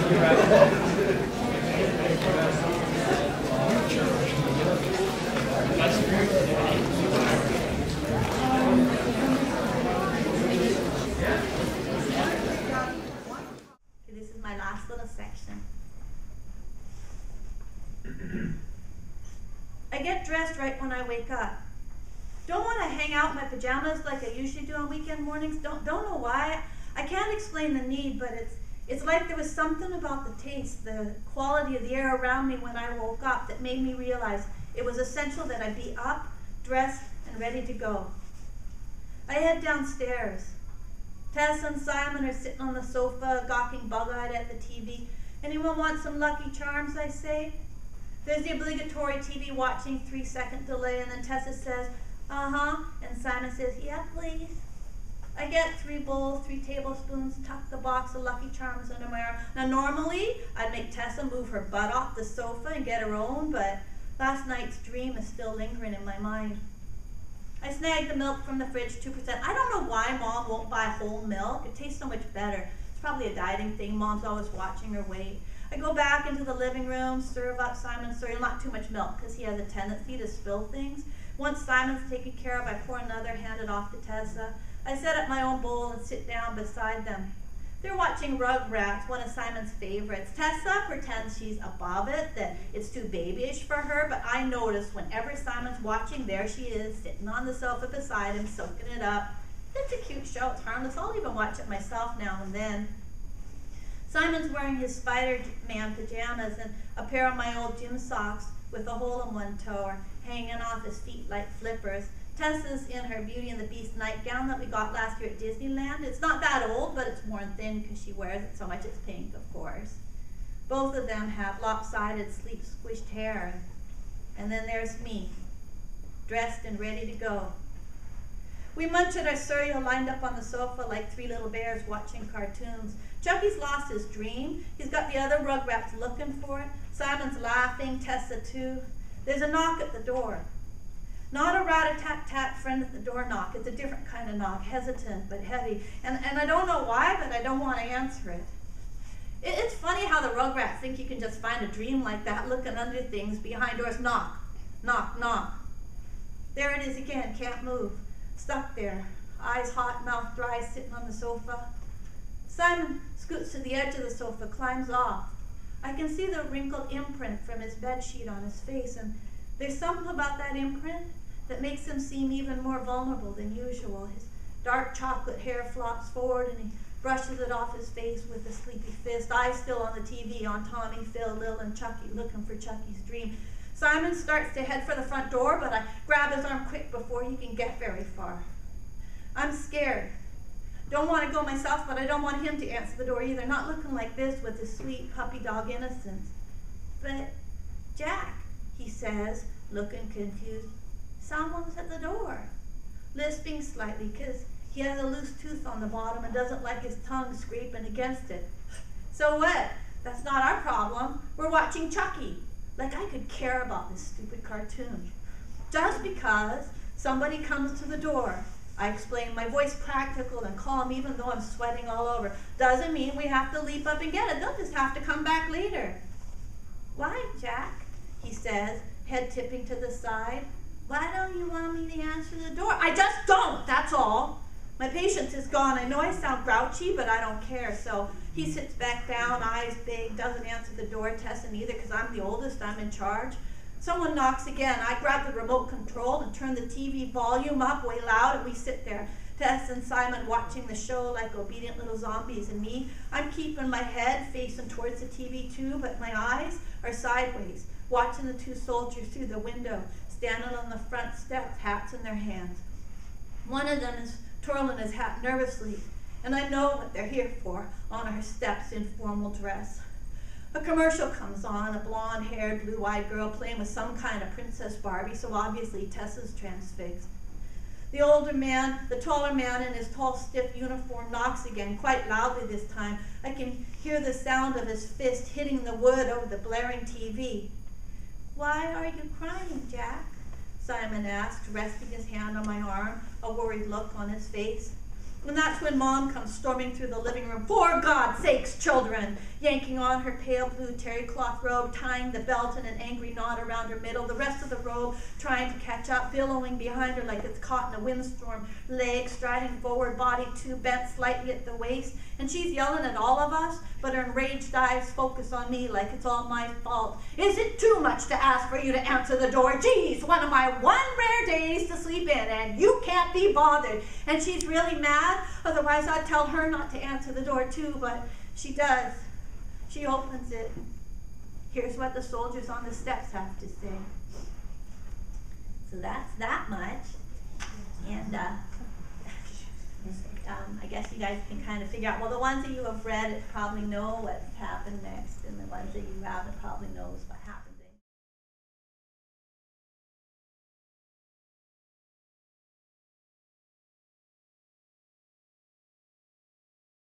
This is my last little section. I get dressed right when I wake up. Don't want to hang out in my pajamas like I usually do on weekend mornings. Don't know why. I can't explain the need, but it's like there was something about the taste, the quality of the air around me when I woke up that made me realize it was essential that I be up, dressed, and ready to go. I head downstairs. Tess and Simon are sitting on the sofa, gawking bug-eyed at the TV. Anyone want some Lucky Charms, I say? There's the obligatory TV watching 3-second delay, and then Tessa says, uh-huh, and Simon says, yeah, please. I get 3 bowls, 3 tablespoons, tuck the box of Lucky Charms under my arm. Now normally, I'd make Tessa move her butt off the sofa and get her own, but last night's dream is still lingering in my mind. I snagged the milk from the fridge, 2%. I don't know why Mom won't buy whole milk. It tastes so much better. It's probably a dieting thing. Mom's always watching her weight. I go back into the living room, serve up Simon's cereal, not too much milk because he has a tendency to spill things. Once Simon's taken care of, I pour another, hand it off to Tessa. I set up my own bowl and sit down beside them. They're watching Rugrats, one of Simon's favorites. Tessa pretends she's above it, that it's too babyish for her, but I notice whenever Simon's watching, there she is, sitting on the sofa beside him, soaking it up. It's a cute show, it's harmless. I'll even watch it myself now and then. Simon's wearing his Spider-Man pajamas and a pair of my old gym socks with a hole in one toe are hanging off his feet like flippers. Tessa's in her Beauty and the Beast nightgown that we got last year at Disneyland. It's not that old, but it's worn thin because she wears it so much. It's pink, of course. Both of them have lopsided, sleek, squished hair. And then there's me, dressed and ready to go. We munch at our cereal lined up on the sofa like 3 little bears watching cartoons. Chucky's lost his dream. He's got the other Rugrats looking for it. Simon's laughing, Tessa too. There's a knock at the door. Not a rat-a-tat-tat friend at the door knock. It's a different kind of knock, hesitant but heavy. And I don't know why, but I don't want to answer it. It's funny how the Rugrats think you can just find a dream like that, looking under things, behind doors. Knock, knock, knock. There it is again, can't move. Stuck there, eyes hot, mouth dry, sitting on the sofa. Simon scoots to the edge of the sofa, climbs off. I can see the wrinkled imprint from his bedsheet on his face, and there's something about that imprint that makes him seem even more vulnerable than usual. His dark chocolate hair flops forward and he brushes it off his face with a sleepy fist, eyes still on the TV, on Tommy, Phil, Lil, and Chucky, looking for Chucky's dream. Simon starts to head for the front door, but I grab his arm quick before he can get very far. I'm scared. Don't want to go myself, but I don't want him to answer the door either, not looking like this with his sweet puppy dog innocence. But Jack, he says, looking confused, someone's at the door, lisping slightly because he has a loose tooth on the bottom and doesn't like his tongue scraping against it. So what? That's not our problem. We're watching Chucky. Like I could care about this stupid cartoon. Just because somebody comes to the door, I explain, my voice practical and calm even though I'm sweating all over, doesn't mean we have to leap up and get it. They'll just have to come back later. Why, Jack? He says, head tipping to the side. Why don't you want me to answer the door? I just don't, that's all. My patience is gone. I know I sound grouchy, but I don't care. So he sits back down, eyes big, doesn't answer the door, Tessa neither, because I'm the oldest, I'm in charge. Someone knocks again. I grab the remote control and turn the TV volume up way loud, and we sit there. Tess and Simon watching the show like obedient little zombies, and me, I'm keeping my head facing towards the TV too, but my eyes are sideways, watching the 2 soldiers through the window, standing on the front steps, hats in their hands. One of them is twirling his hat nervously, and I know what they're here for, on our steps in formal dress. A commercial comes on, a blonde-haired, blue-eyed girl playing with some kind of Princess Barbie, so obviously Tessa's transfixed. The older man, the taller man in his tall, stiff uniform knocks again, quite loudly this time. I can hear the sound of his fist hitting the wood over the blaring TV. Why are you crying, Jack? Simon asked, resting his hand on my arm, a worried look on his face. And that's when Mom comes storming through the living room. For God's sakes, children, yanking on her pale blue terry cloth robe, tying the belt in an angry knot around her middle, the rest of the robe trying to catch up, billowing behind her like it's caught in a windstorm, legs striding forward, body too bent slightly at the waist. And she's yelling at all of us, but her enraged eyes focus on me like it's all my fault. Is it too much to ask for you to answer the door? Geez, one of my one rare days to sleep in, and you can't be bothered. And she's really mad, otherwise I'd tell her not to answer the door too, but she does. She opens it. Here's what the soldiers on the steps have to say. So that's that much. And I guess you guys can kind of figure out, well, the ones that you have read probably know what's happened next, and the ones that you haven't probably knows what happened.